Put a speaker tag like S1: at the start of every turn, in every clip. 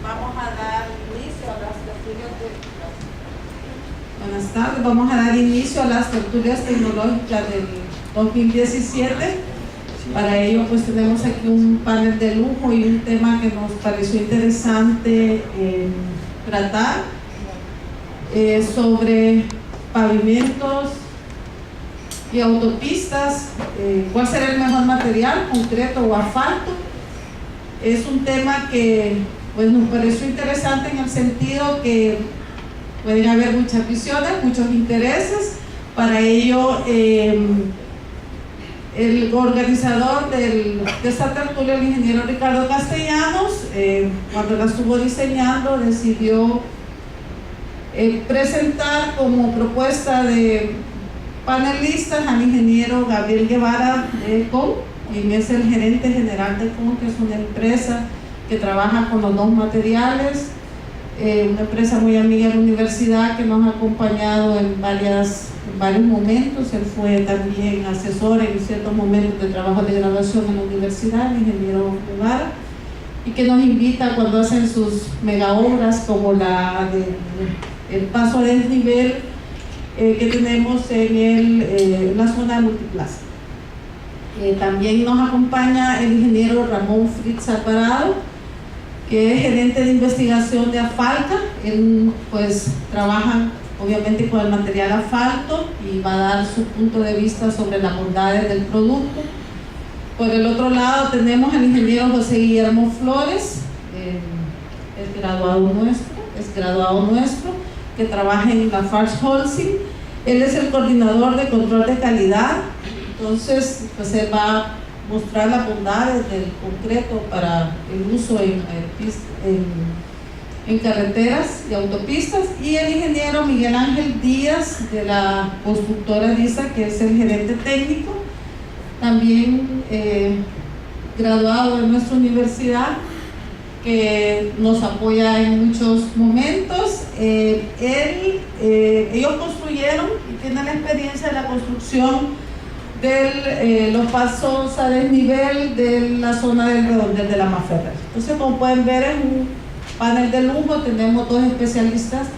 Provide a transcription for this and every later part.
S1: vamos a dar inicio a las tertulias Buenas tardes, vamos a dar inicio a las tertulias tecnológicas del 2017. Para ello pues tenemos aquí un panel de lujo y un tema que nos pareció interesante tratar sobre pavimentos y autopistas, cuál será el mejor material, concreto o asfalto. Es un tema que pues nos pareció interesante en el sentido que pueden haber muchas visiones, muchos intereses. Para ello el organizador de esta tertulia, el ingeniero Ricardo Castellanos, cuando la estuvo diseñando, decidió presentar como propuesta de panelistas al ingeniero Gabriel Guevara de ECOM, quien es el gerente general de ECOM, que es una empresa que trabaja con los dos materiales, una empresa muy amiga de la universidad que nos ha acompañado en varios momentos. Él fue también asesor en ciertos momentos de trabajo de graduación en la universidad, el ingeniero Guevara, y que nos invita cuando hacen sus mega obras como el paso a desnivel que tenemos en la zona de Multiplaza. También nos acompaña el ingeniero Ramón Fritz Alvarado, que es gerente de investigación de Afalca. Él pues trabaja obviamente con el material asfalto y va a dar su punto de vista sobre las bondades del producto. Por el otro lado tenemos al ingeniero José Guillermo Flores, es graduado nuestro, que trabaja en la Lafarge Holcim. Él es el coordinador de control de calidad. Entonces pues él va a mostrar las bondades del concreto para el uso en carreteras y autopistas. Y el ingeniero Miguel Ángel Díaz, de la constructora DISA, que es el gerente técnico, también graduado de nuestra universidad, que nos apoya en muchos momentos. Ellos construyeron y tienen la experiencia de la construcción de los pasos a desnivel de la zona del redondel de la Maferrer. Entonces, como pueden ver, en un panel de lujo tenemos dos especialistas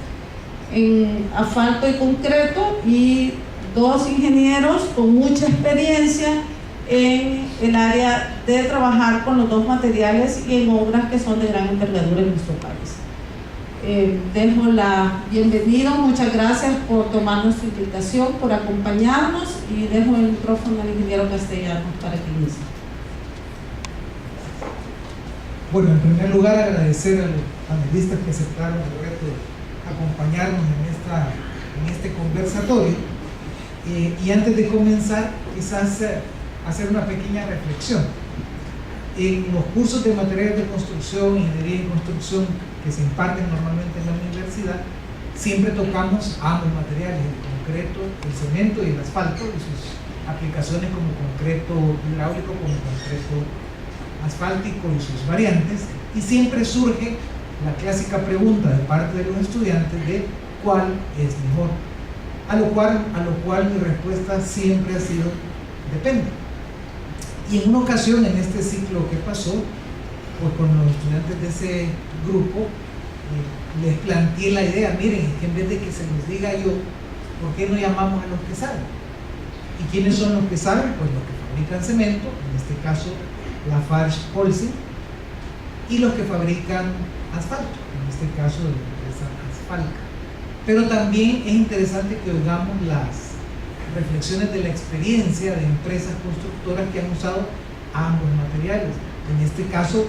S1: en asfalto y concreto y dos ingenieros con mucha experiencia en el área de trabajar con los dos materiales y en obras que son de gran envergadura en nuestro país. Dejo la bienvenida, muchas gracias por tomar nuestra invitación, por acompañarnos, y dejo el micrófono al ingeniero Castellanos para que inicie.
S2: Bueno, en primer lugar agradecer a los panelistas que aceptaron el reto de acompañarnos en este conversatorio, y antes de comenzar quizás hacer una pequeña reflexión. En los cursos de materiales de construcción, ingeniería y construcción que se imparten normalmente en la universidad, siempre tocamos ambos materiales, el concreto, el cemento y el asfalto, y sus aplicaciones como concreto hidráulico, como concreto asfáltico y sus variantes, y siempre surge la clásica pregunta de parte de los estudiantes de cuál es mejor, a lo cual mi respuesta siempre ha sido depende. Y en una ocasión, en este ciclo que pasó, pues con los estudiantes de ese grupo, les planteé la idea: miren, que en vez de que se nos diga yo, ¿por qué no llamamos a los que saben? ¿Y quiénes son los que saben? Pues los que fabrican cemento, en este caso Lafarge Holcim, y los que fabrican asfalto, en este caso de la empresa Asfalca. Pero también es interesante que oigamos las reflexiones de la experiencia de empresas constructoras que han usado ambos materiales. En este caso,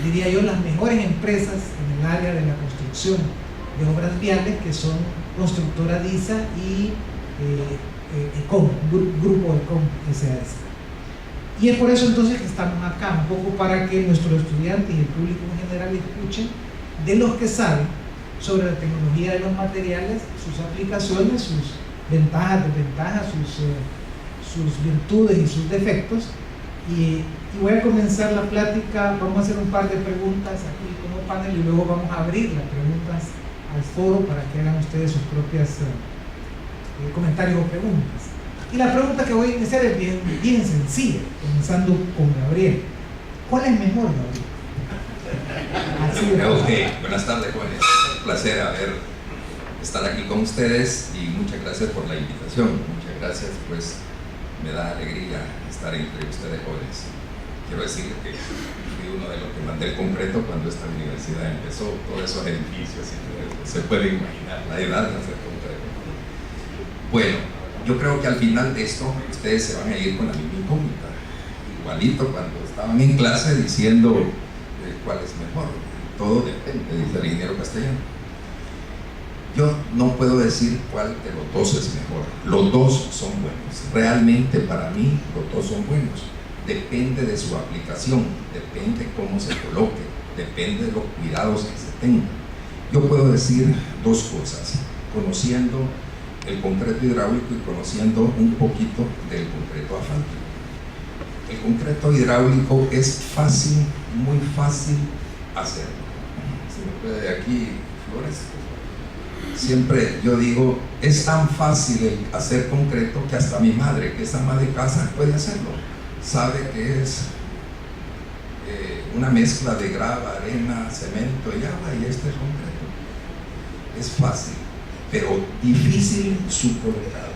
S2: diría yo, las mejores empresas en el área de la construcción de obras viales, que son Constructora DISA y ECOM, Grupo ECOM SAS. Y es por eso entonces que estamos acá, un poco para que nuestros estudiantes y el público en general escuchen de los que saben sobre la tecnología de los materiales, sus aplicaciones, sus ventajas, desventajas, sus virtudes y sus defectos. Y voy a comenzar la plática. Vamos a hacer un par de preguntas aquí como panel y luego vamos a abrir las preguntas al foro para que hagan ustedes sus propias comentarios o preguntas. Y la pregunta que voy a iniciar es bien sencilla, comenzando con Gabriel. ¿Cuál es mejor, Gabriel?
S3: Ok, buenas tardes, jóvenes. Un placer estar aquí con ustedes y muchas gracias por la invitación. Muchas gracias, pues me da alegría estar entre ustedes jóvenes. Quiero decir que fui uno de los que mandé el concreto cuando esta universidad empezó, todos esos edificios y todo eso. Se puede imaginar la edad de hacer concreto. Bueno, yo creo que al final de esto ustedes se van a ir con la misma incógnita, igualito cuando estaban en clase diciendo cuál es mejor. Todo depende, dice el ingeniero Castellano. Yo no puedo decir cuál de los dos es mejor. Los dos son buenos. Realmente para mí los dos son buenos. Depende de su aplicación, depende cómo se coloque, depende de los cuidados que se tengan. Yo puedo decir dos cosas, conociendo el concreto hidráulico y conociendo un poquito del concreto asfáltico. El concreto hidráulico es fácil, muy fácil hacerlo. Se me puede de aquí, Flores. Siempre yo digo, es tan fácil el hacer concreto que hasta mi madre, que es ama de casa, puede hacerlo. Sabe que es una mezcla de grava, arena, cemento y agua, y este es concreto. Es fácil, pero difícil su colocado.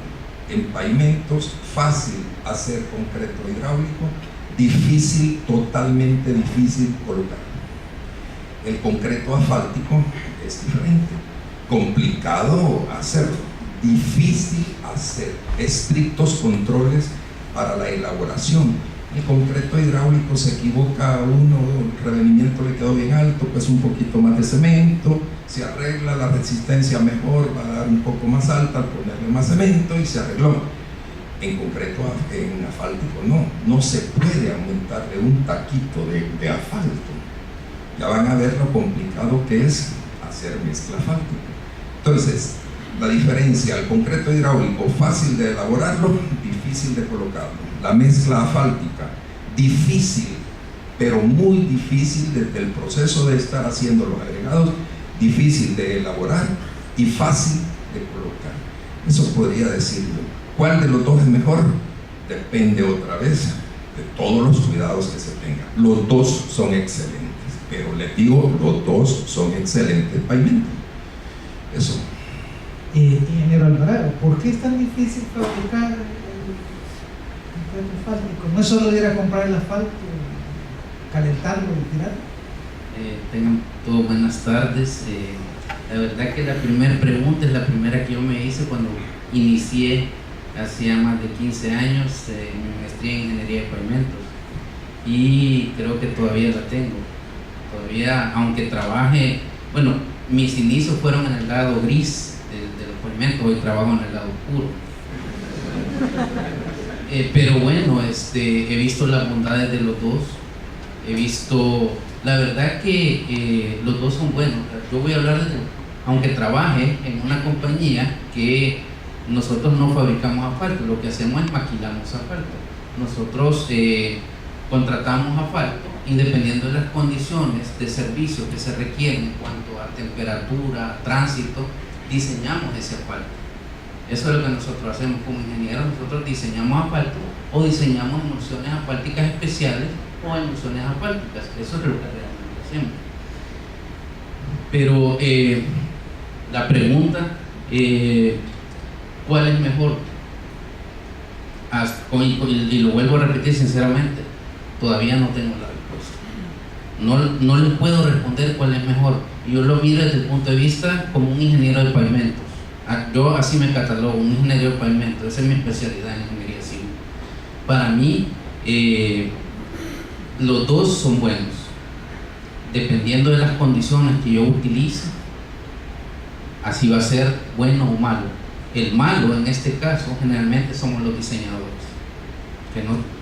S3: En pavimentos, fácil hacer concreto hidráulico, difícil, totalmente difícil colocar. El concreto asfáltico es diferente, complicado hacerlo, difícil hacer, estrictos controles para la elaboración. El concreto hidráulico se equivoca uno, el revenimiento le quedó bien alto, pues un poquito más de cemento, se arregla, la resistencia mejor, va a dar un poco más alta al ponerle más cemento y se arregló. En concreto, en asfáltico no se puede aumentarle un taquito de asfalto. Ya van a ver lo complicado que es hacer mezcla asfáltica. Entonces, la diferencia, el concreto hidráulico fácil de elaborarlo, difícil de colocarlo. La mezcla asfáltica, difícil, pero muy difícil desde el proceso de estar haciendo los agregados, difícil de elaborar y fácil de colocar. Eso podría decirlo. ¿Cuál de los dos es mejor? Depende otra vez de todos los cuidados que se tengan. Los dos son excelentes, pero les digo, los dos son excelentes pavimentos. Eso.
S2: Ingeniero Alvarado, ¿por qué es tan difícil fabricar el concreto asfáltico? ¿No es solo ir a comprar el asfalto, calentarlo y tirarlo?
S4: Tengan todos buenas tardes. La verdad que la primera pregunta es la primera que yo me hice cuando inicié hacía más de 15 años mi maestría en ingeniería de pavimentos, y creo que todavía la tengo. Todavía, aunque trabaje, bueno, mis inicios fueron en el lado gris de los pavimentos, hoy trabajo en el lado oscuro. Pero bueno, he visto las bondades de los dos, he visto, la verdad que los dos son buenos. Yo voy a hablar de, aunque trabaje en una compañía que nosotros no fabricamos asfalto, lo que hacemos es maquilamos asfalto. Nosotros contratamos asfalto y dependiendo de las condiciones de servicio que se requieren en cuanto a temperatura, tránsito, diseñamos ese asfalto. Eso es lo que nosotros hacemos como ingenieros. Nosotros diseñamos asfalto o diseñamos emulsiones asfálticas especiales o emulsiones asfálticas. Eso es lo que realmente hacemos. Pero la pregunta, ¿cuál es mejor? Y lo vuelvo a repetir sinceramente, todavía no tengo la respuesta. No les puedo responder cuál es mejor. Yo lo miro desde el punto de vista como un ingeniero de pavimentos. Yo así me catalogo, un ingeniero de pavimentos. Esa es mi especialidad en ingeniería civil. Para mí, los dos son buenos. Dependiendo de las condiciones que yo utilice, así va a ser bueno o malo. El malo en este caso generalmente somos los diseñadores,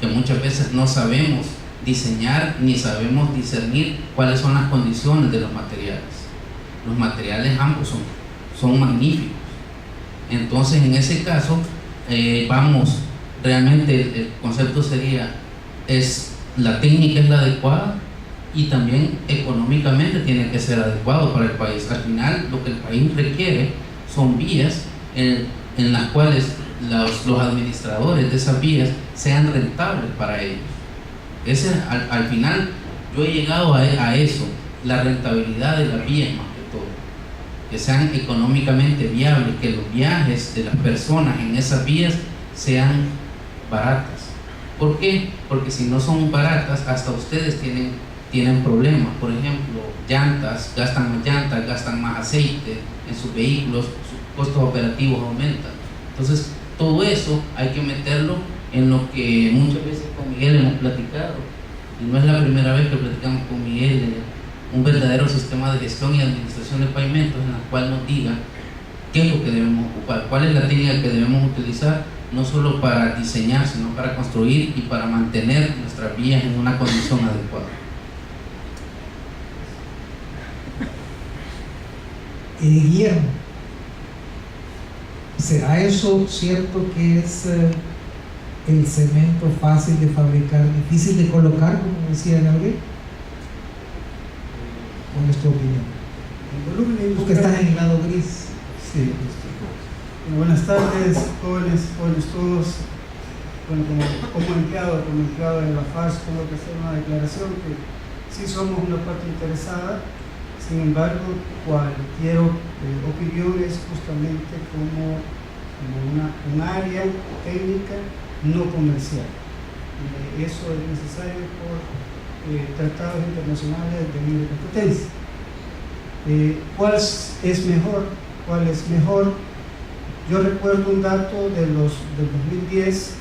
S4: que muchas veces no sabemos diseñar ni sabemos discernir cuáles son las condiciones de los materiales. Los materiales ambos son magníficos. Entonces en ese caso realmente el concepto sería, la técnica es la adecuada y también económicamente tiene que ser adecuado para el país. Al final lo que el país requiere son vías en las cuales los administradores de esas vías sean rentables para ellos. Al final yo he llegado a eso, la rentabilidad de las vías más que todo, que sean económicamente viables, que los viajes de las personas en esas vías sean baratas. ¿Por qué? Porque si no son baratas, hasta ustedes tienen problemas. Por ejemplo, gastan más aceite en sus vehículos, sus costos operativos aumentan. Entonces, todo eso hay que meterlo en lo que muchas veces con Miguel hemos platicado, y no es la primera vez que platicamos con Miguel, un verdadero sistema de gestión y administración de pavimentos en el cual nos diga qué es lo que debemos ocupar, cuál es la técnica que debemos utilizar, no solo para diseñar, sino para construir y para mantener nuestras vías en una condición adecuada.
S2: Guillermo, ¿será eso cierto que es el cemento fácil de fabricar, difícil de colocar, como decía Gabriel? ¿Cuál es tu opinión?
S5: El volumen
S2: Tú que estás en el lado gris.
S5: Sí. Buenas tardes, jóvenes todos. Bueno, como empleado de la FAS, tengo que hacer una declaración que sí somos una parte interesada. Sin embargo, cualquier opinión es justamente como un área técnica no comercial. Eso es necesario por tratados internacionales de libre competencia. ¿Cuál es mejor? Yo recuerdo un dato del 2010.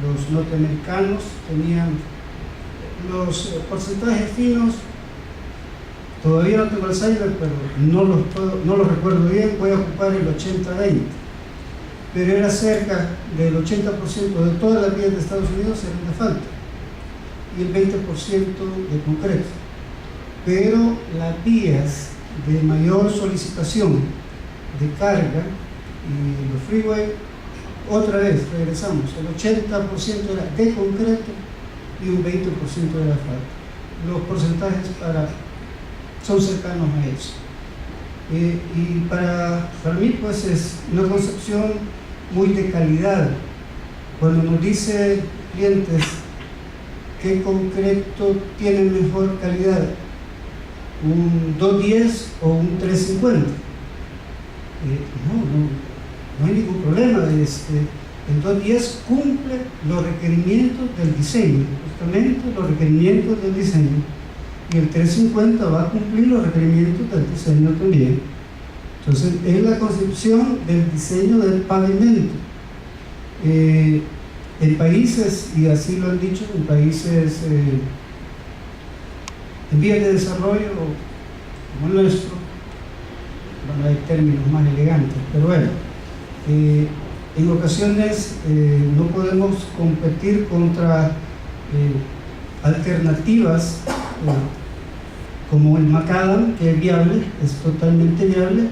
S5: Los norteamericanos tenían los porcentajes finos. Todavía no tengo Alzheimer, pero no los recuerdo bien. Voy a ocupar el 80-20. Pero era cerca del 80% de todas las vías de Estados Unidos eran de asfalto y el 20% de concreto. Pero las vías de mayor solicitación de carga y los freeway, otra vez regresamos, el 80% era de concreto y un 20% de asfalto. Los porcentajes son cercanos a eso. Y para mí pues es una concepción muy de calidad. Cuando nos dice clientes qué concreto tiene mejor calidad, un 210 o un 350, no hay ningún problema. El 210 cumple los requerimientos del diseño, justamente los requerimientos del diseño, y el 350 va a cumplir los requerimientos del diseño también. Entonces es la concepción del diseño del pavimento. En países, y así lo han dicho, en países en vías de desarrollo como el nuestro, bueno, hay términos más elegantes, pero bueno, en ocasiones no podemos competir contra alternativas como el macadam, que es viable, es totalmente viable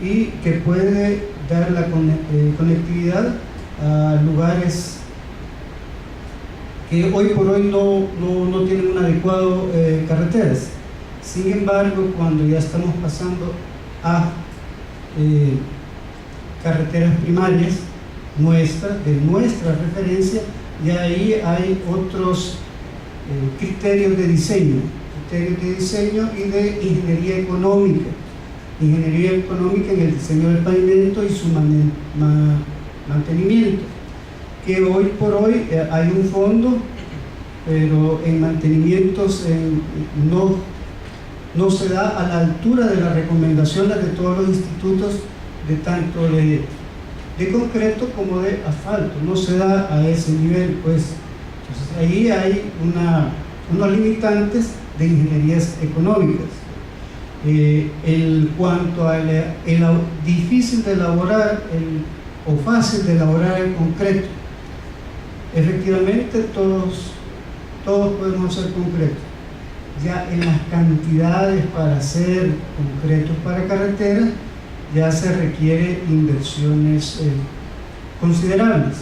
S5: y que puede dar la conectividad a lugares que hoy por hoy no tienen un adecuado carreteras. Sin embargo, cuando ya estamos pasando a carreteras primarias de nuestra referencia, ya ahí hay otros criterios de diseño y de ingeniería económica en el diseño del pavimento y su mantenimiento, que hoy por hoy hay un fondo, pero en mantenimientos no se da a la altura de las recomendaciones de todos los institutos, de tanto de concreto como de asfalto, no se da a ese nivel, pues. Entonces ahí hay unos limitantes de ingenierías económicas. En cuanto a el difícil de elaborar o fácil de elaborar el concreto, efectivamente todos podemos hacer concreto. Ya en las cantidades para hacer concretos para carreteras ya se requiere inversiones considerables.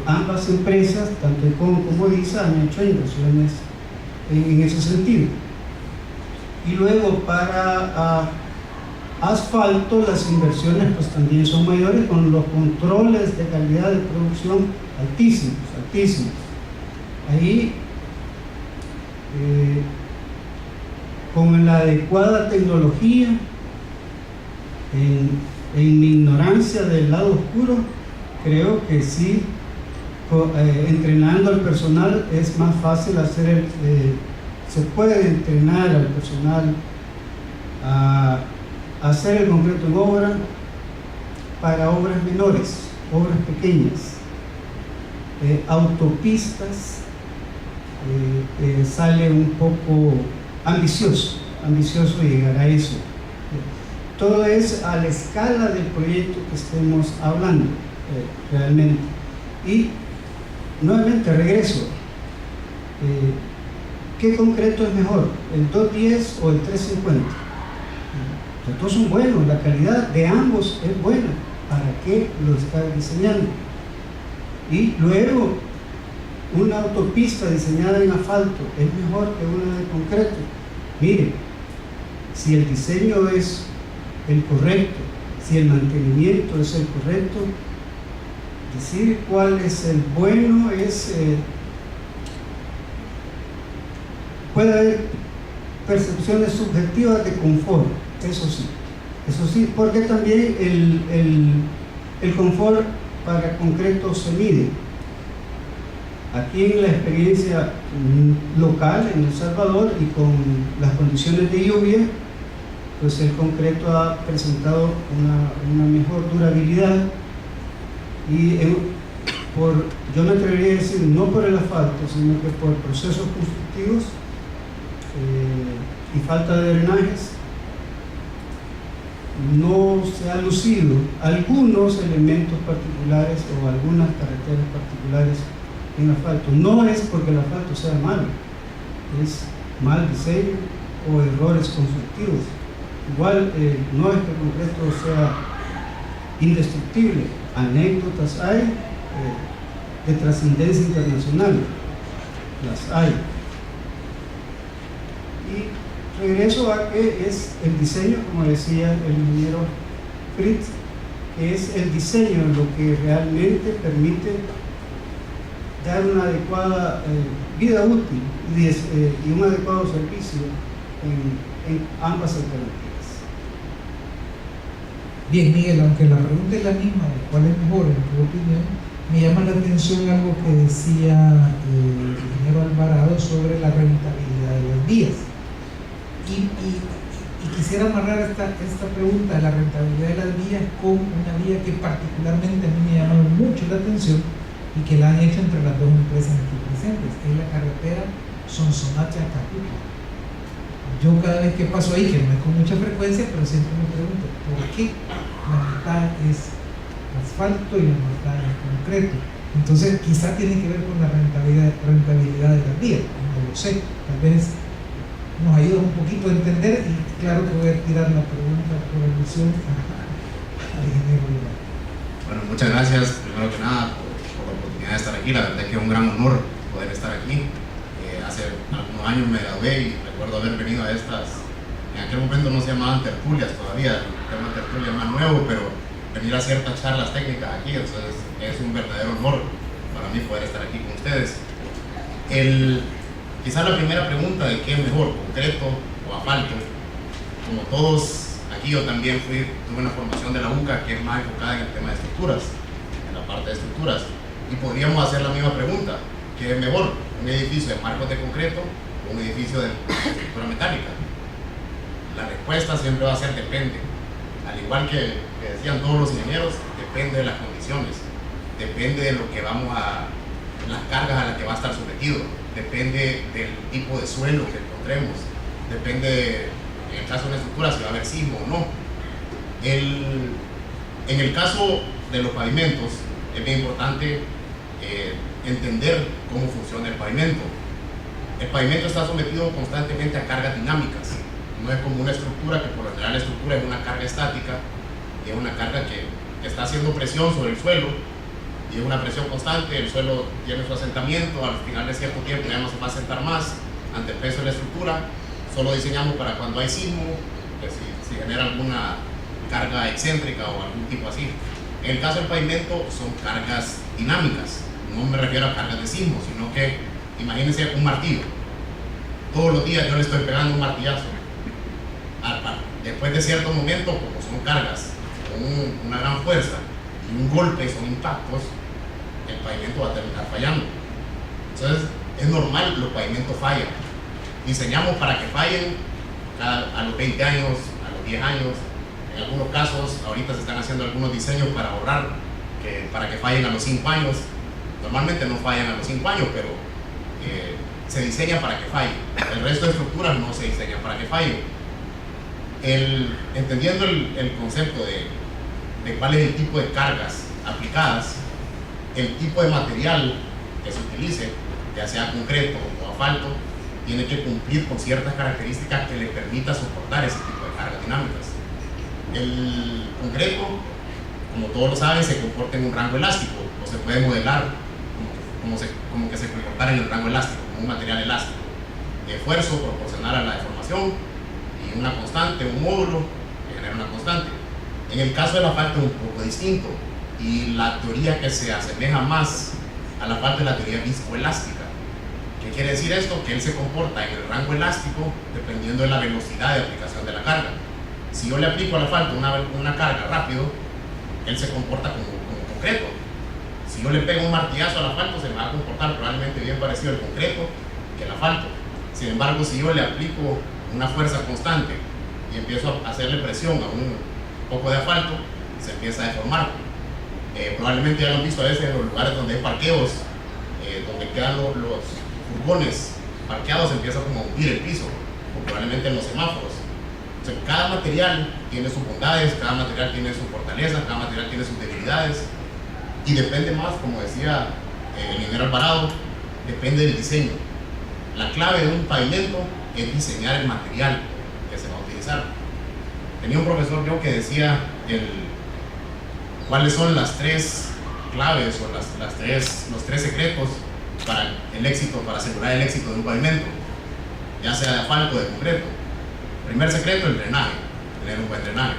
S5: Ambas empresas, tanto Econ como DISA, han hecho inversiones en ese sentido. Y luego para asfalto las inversiones pues también son mayores, con los controles de calidad de producción altísimos. Ahí con la adecuada tecnología, en mi ignorancia del lado oscuro, creo que sí, entrenando al personal es más fácil hacer se puede entrenar al personal a hacer el concreto en obra para obras menores, obras pequeñas. Autopistas sale un poco ambicioso llegar a eso. Todo es a la escala del proyecto que estemos hablando realmente. Y nuevamente regreso, ¿qué concreto es mejor? ¿El 210 o el 350? Los dos son buenos, la calidad de ambos es buena. ¿Para qué lo está diseñando? Y luego, una autopista diseñada en asfalto es mejor que una de concreto. Mire, si el diseño es el correcto, si el mantenimiento es el correcto, decir cuál es el bueno es... puede haber percepciones subjetivas de confort, eso sí, porque también el confort para concreto se mide. Aquí en la experiencia local en El Salvador y con las condiciones de lluvia, pues el concreto ha presentado una mejor durabilidad y yo me atrevería a decir, no por el asfalto, sino que por procesos constructivos y falta de drenajes, no se ha lucido algunos elementos particulares o algunas carreteras particulares en asfalto. No es porque el asfalto sea malo, es mal diseño o errores constructivos. Igual no es que el concreto sea indestructible, anécdotas hay de trascendencia internacional, las hay. Y regreso a que es el diseño, como decía el ingeniero Fritz, que es el diseño lo que realmente permite dar una adecuada vida útil y un adecuado servicio en ambas alternativas.
S2: Bien, Miguel, aunque la pregunta es la misma de cuál es mejor en tu opinión, me llama la atención algo que decía el ingeniero Alvarado sobre la rentabilidad de las vías. Y quisiera amarrar esta pregunta de la rentabilidad de las vías con una vía que particularmente a mí me llama mucho la atención y que la han hecho entre las dos empresas aquí presentes, que es la carretera Sonsonate-Acapulco. Yo cada vez que paso ahí, que no es con mucha frecuencia, pero siempre me pregunto, ¿por qué la mitad es asfalto y la mitad es concreto? Entonces quizá tiene que ver con la rentabilidad de las vías, no lo sé, tal vez nos ayuda un poquito a entender y claro que voy a tirar la pregunta por alusión al ingeniero Olivar.
S6: Bueno, muchas gracias primero que nada por la oportunidad de estar aquí. La verdad es que es un gran honor poder estar aquí. Hace algunos años me gradué y recuerdo haber venido a estas, en aquel momento no se llamaban tertulias todavía, el tema tertulia más nuevo, pero venir a ciertas charlas técnicas aquí, entonces es un verdadero honor para mí poder estar aquí con ustedes. Quizá la primera pregunta de qué es mejor, concreto o asfalto, como todos aquí yo también tuve una formación de la UCA que es más enfocada en el tema de estructuras, en la parte de estructuras, y podríamos hacer la misma pregunta, ¿qué es mejor? ¿Un edificio de marcos de concreto o un edificio de estructura metálica? La respuesta siempre va a ser depende. Al igual que decían todos los ingenieros, depende de las condiciones, depende de lo que las cargas a las que va a estar sometido, depende del tipo de suelo que encontremos, depende, en el caso de una estructura, si va a haber sismo o no. En el caso de los pavimentos, es bien importante entender cómo funciona el pavimento. El pavimento está sometido constantemente a cargas dinámicas. No es como una estructura, que por lo general la estructura es una carga estática, y es una carga que está haciendo presión sobre el suelo, y es una presión constante. El suelo tiene su asentamiento, al final de cierto tiempo ya no se va a asentar más ante el peso de la estructura. Solo diseñamos para cuando hay sismo, que si genera alguna carga excéntrica o algún tipo así. En el caso del pavimento son cargas dinámicas. No me refiero a cargas de sismo, sino que imagínense un martillo. Todos los días yo le estoy pegando un martillazo después de cierto momento, como son cargas con una gran fuerza y un golpe, son impactos, el pavimento va a terminar fallando. Entonces es normal, los pavimentos fallan. Diseñamos para que fallen a los 20 años, a los 10 años. En algunos casos, ahorita se están haciendo algunos diseños para ahorrar, para que fallen a los 5 años. Normalmente no fallan a los 5 años, pero se diseña para que falle. El resto de estructuras no se diseñan para que fallen. Entendiendo el concepto de cuál es el tipo de cargas aplicadas, el tipo de material que se utilice, ya sea concreto o asfalto, tiene que cumplir con ciertas características que le permita soportar ese tipo de cargas dinámicas. El concreto, como todos lo saben, se comporta en un rango elástico, o se puede modelar como que se comportara en el rango elástico, como un material elástico, de esfuerzo proporcional a la deformación y una constante, un módulo que genera una constante. En el caso del asfalto es un poco distinto, y la teoría que se asemeja más al asfalto es la teoría viscoelástica. ¿Qué quiere decir esto? Que él se comporta en el rango elástico dependiendo de la velocidad de aplicación de la carga. Si yo le aplico al asfalto una carga rápido, él se comporta como concreto. Si yo le pego un martillazo al asfalto, se me va a comportar probablemente bien parecido al concreto que el asfalto. Sin embargo, si yo le aplico una fuerza constante y empiezo a hacerle presión a un poco de asfalto, se empieza a deformar. Probablemente ya lo han visto a veces en los lugares donde hay parqueos, donde quedan los furgones parqueados, empieza como a hundir el piso, o probablemente en los semáforos. Entonces, cada material tiene sus bondades, cada material tiene sus fortalezas, cada material tiene sus debilidades, y depende más, como decía el ingeniero Alvarado, depende del diseño. La clave de un pavimento es diseñar el material que se va a utilizar. Tenía un profesor yo que decía cuáles son las tres claves o los tres secretos para el éxito, para asegurar el éxito de un pavimento, ya sea de asfalto o de concreto. Primer secreto, el drenaje, tener un buen drenaje.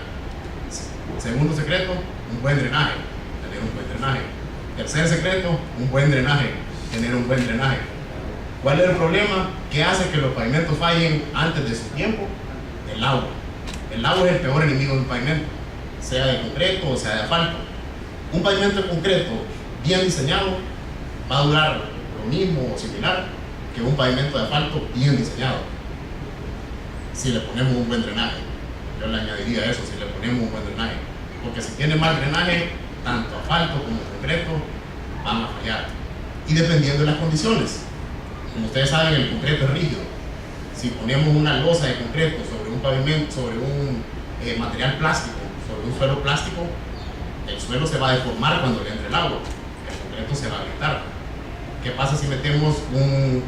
S6: Segundo secreto, un buen drenaje, tener un buen drenaje. Tercer secreto, un buen drenaje, tener un buen drenaje. ¿Cuál es el problema? ¿Qué hace que los pavimentos fallen antes de su tiempo? El agua. El agua es el peor enemigo de un pavimento, sea de concreto o sea de asfalto. Un pavimento de concreto bien diseñado va a durar lo mismo o similar que un pavimento de asfalto bien diseñado, si le ponemos un buen drenaje. Yo le añadiría eso, si le ponemos un buen drenaje, porque si tiene mal drenaje, tanto asfalto como concreto van a fallar, y dependiendo de las condiciones. Como ustedes saben, el concreto es rígido. Si ponemos una losa de concreto sobre un pavimento, sobre un material plástico, sobre un suelo plástico, el suelo se va a deformar cuando le entre el agua, el concreto se va a agrietar. ¿Qué pasa si metemos un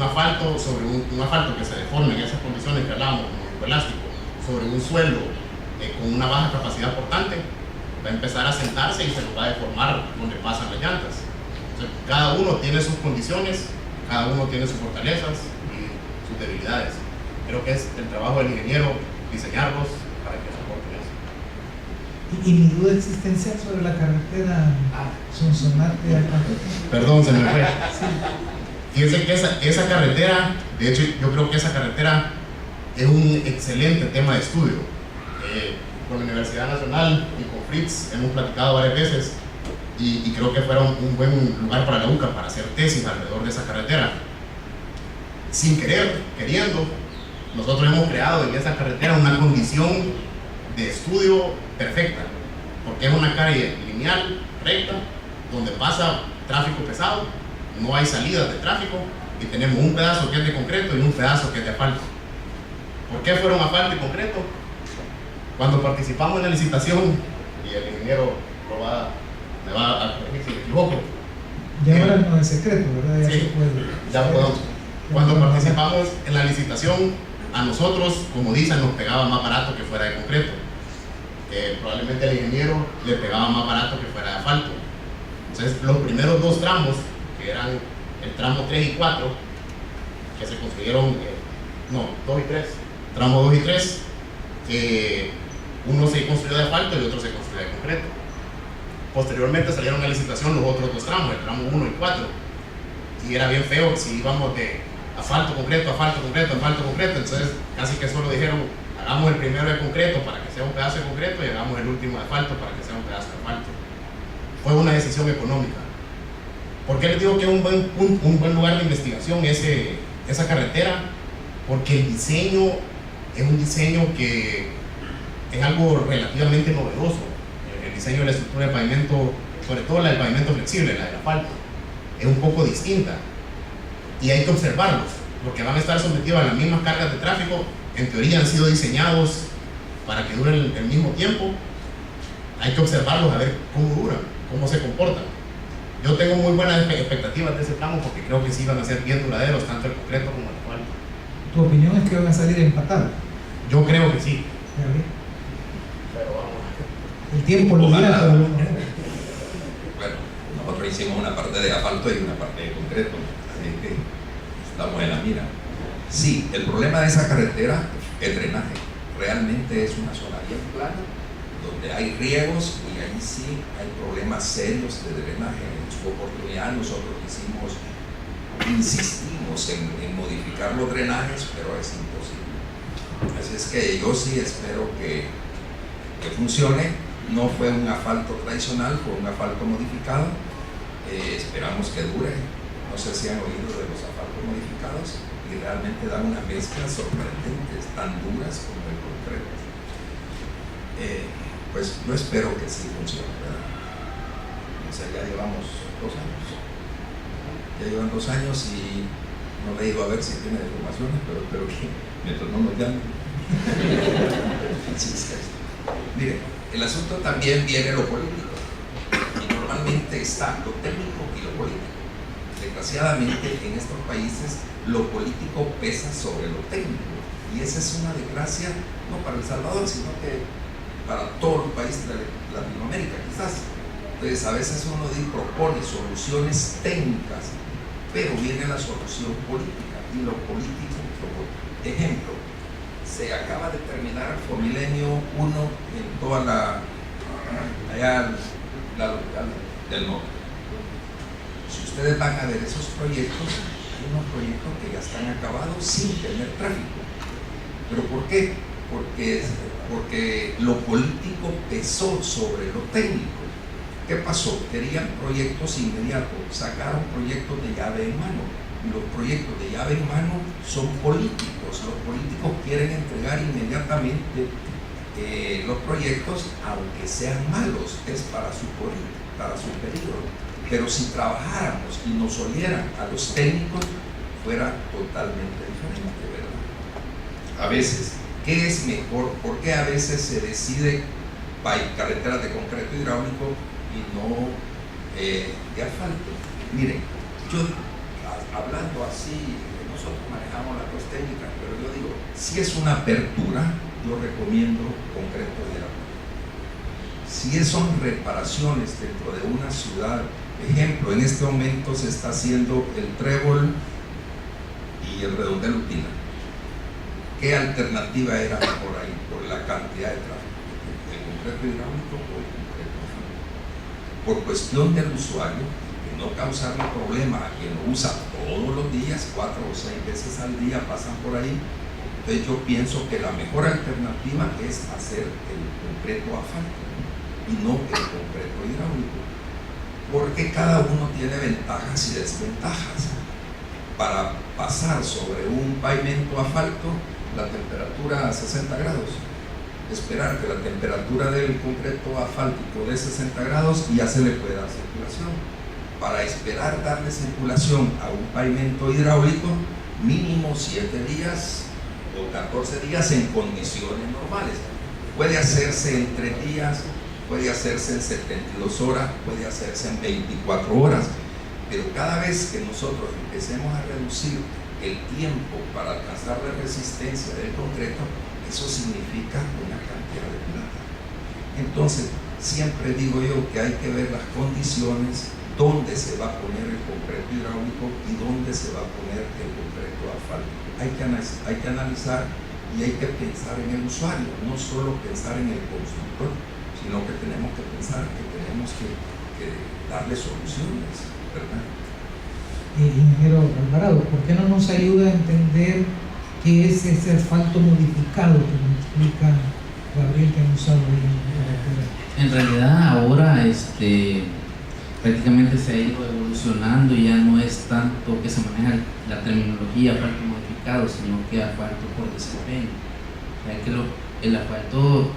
S6: asfalto sobre un asfalto que se deforme en esas condiciones que hablábamos, como elástico, sobre un suelo con una baja capacidad portante? Va a empezar a sentarse y se lo va a deformar donde pasan las llantas. Entonces, cada uno tiene sus condiciones, cada uno tiene sus fortalezas y sus debilidades. Creo que es el trabajo del ingeniero diseñarlos para que soporten eso.
S2: Y mi duda existencial sobre la carretera Sonsonate Alcántara.
S6: Perdón, se me fue.
S2: Sí.
S6: Fíjense que esa carretera, de hecho yo creo que esa carretera es un excelente tema de estudio. Con la Universidad Nacional y con Fritz hemos platicado varias veces y creo que fuera un buen lugar para la UCA para hacer tesis alrededor de esa carretera. Sin querer, queriendo, nosotros hemos creado en esa carretera una condición de estudio perfecta, porque es una calle lineal, recta, donde pasa tráfico pesado, no hay salidas de tráfico y tenemos un pedazo que es de concreto y un pedazo que es de asfalto. ¿Por qué fueron asfalto y concreto? Cuando participamos en la licitación, y el ingeniero me va a corregir si me equivoco.
S2: Ya ahora no es secreto, ¿verdad? Ya
S6: Sí,
S2: se puede.
S6: ya podemos. Cuando participamos en la licitación, a nosotros, como dicen, nos pegaba más barato que fuera de concreto. Probablemente al ingeniero le pegaba más barato que fuera de asfalto. Entonces, los primeros dos tramos, que eran el tramo 3 y 4, que se construyeron, 2 y 3, tramo 2 y 3, uno se construyó de asfalto y otro se construyó de concreto. Posteriormente salieron a licitación los otros dos tramos, el tramo 1 y 4, y era bien feo si íbamos de asfalto, concreto, asfalto, concreto, asfalto, concreto. Entonces casi que solo dijeron, hagamos el primero de concreto para que sea un pedazo de concreto y hagamos el último de asfalto para que sea un pedazo de asfalto. Fue una decisión económica. ¿Por qué les digo que es un buen lugar de investigación esa carretera? Porque el diseño es un diseño que es algo relativamente novedoso. El diseño de la estructura de pavimento, sobre todo la del pavimento flexible, la del asfalto, es un poco distinta y hay que observarlos, porque van a estar sometidos a las mismas cargas de tráfico. En teoría han sido diseñados para que duren el mismo tiempo. Hay que observarlos a ver cómo duran, cómo se comportan. Yo tengo muy buenas expectativas de ese tramo porque creo que sí van a ser bien duraderos, tanto el concreto como el asfalto.
S2: ¿Tu opinión es que van a salir empatados?
S6: Yo creo que sí.
S2: ¿Ya ves?
S6: Pero vamos.
S2: El tiempo lo dirá,
S3: Ojalá.
S2: pero
S3: Bueno, nosotros hicimos una parte de asfalto y una parte de concreto, así que estamos en la mira. Sí, el problema de esa carretera es drenaje. Realmente es una zona bien plana, donde hay riegos y ahí sí hay problemas serios de drenaje. En su oportunidad nosotros insistimos en modificar los drenajes, pero es imposible. Así es que yo sí espero que funcione. No fue un asfalto tradicional, fue un asfalto modificado. Esperamos que dure. No sé si han oído de los asfaltos modificados y realmente dan una mezcla sorprendente, tan duras como el concreto. Pues yo espero que sí funcione, ¿verdad? O sea, ya llevamos 2 años. Ya llevan 2 años y no le he ido a ver si tiene deformaciones, pero espero que mientras no nos llamen. Miren, el asunto también viene lo político. Y normalmente está lo técnico y lo político. Desgraciadamente en estos países lo político pesa sobre lo técnico. Y esa es una desgracia no para El Salvador, sino que para todos los países de Latinoamérica quizás. Entonces a veces uno propone soluciones técnicas, pero viene la solución política y lo político. Ejemplo, se acaba de terminar Fomilenio 1 en toda allá la local del norte. Si ustedes van a ver esos proyectos, hay unos proyectos que ya están acabados sin tener tráfico. ¿Pero por qué? Porque lo político pesó sobre lo técnico. ¿Qué pasó? Querían proyectos inmediatos, sacaron proyectos de llave en mano. Y los proyectos de llave en mano son políticos. Los políticos quieren entregar inmediatamente los proyectos, aunque sean malos, es para su periodo. Pero si trabajáramos y nos oyeran a los técnicos, fuera totalmente diferente, ¿verdad? A veces, ¿qué es mejor? ¿Por qué a veces se decide carreteras de concreto hidráulico y no de asfalto? Miren, yo hablando así, nosotros manejamos las dos técnicas, pero yo digo, si es una apertura, yo recomiendo concreto hidráulico. Si son reparaciones dentro de una ciudad, ejemplo, en este momento se está haciendo el Trébol y el Redondel Utina. ¿Qué alternativa era por ahí, por la cantidad de tráfico? ¿El concreto hidráulico o el concreto asfalto? Por cuestión del usuario, de no causarle problema a quien lo usa todos los días, 4 o 6 veces al día pasan por ahí. Entonces yo pienso que la mejor alternativa es hacer el concreto asfalto y no el concreto hidráulico, porque cada uno tiene ventajas y desventajas. Para pasar sobre un pavimento asfalto, la temperatura a 60 grados, esperar que la temperatura del concreto asfáltico de 60 grados y ya se le puede dar circulación. Para esperar darle circulación a un pavimento hidráulico, mínimo 7 días o 14 días en condiciones normales. Puede hacerse en 3 días, puede hacerse en 72 horas, puede hacerse en 24 horas, pero cada vez que nosotros empecemos a reducir el tiempo para alcanzar la resistencia del concreto, eso significa una cantidad de plata. Entonces, siempre digo yo que hay que ver las condiciones, dónde se va a poner el concreto hidráulico y dónde se va a poner el concreto asfáltico. Hay que analizar y hay que pensar en el usuario, no solo pensar en el constructor, sino que tenemos que pensar que tenemos que darle soluciones, ¿verdad?
S2: Ingeniero Alvarado, ¿por qué no nos ayuda a entender qué es ese asfalto modificado que usado ahí
S4: En realidad ahora prácticamente se ha ido evolucionando y ya no es tanto que se maneja la terminología asfalto modificado, sino que asfalto por desempeño. O sea, que el asfalto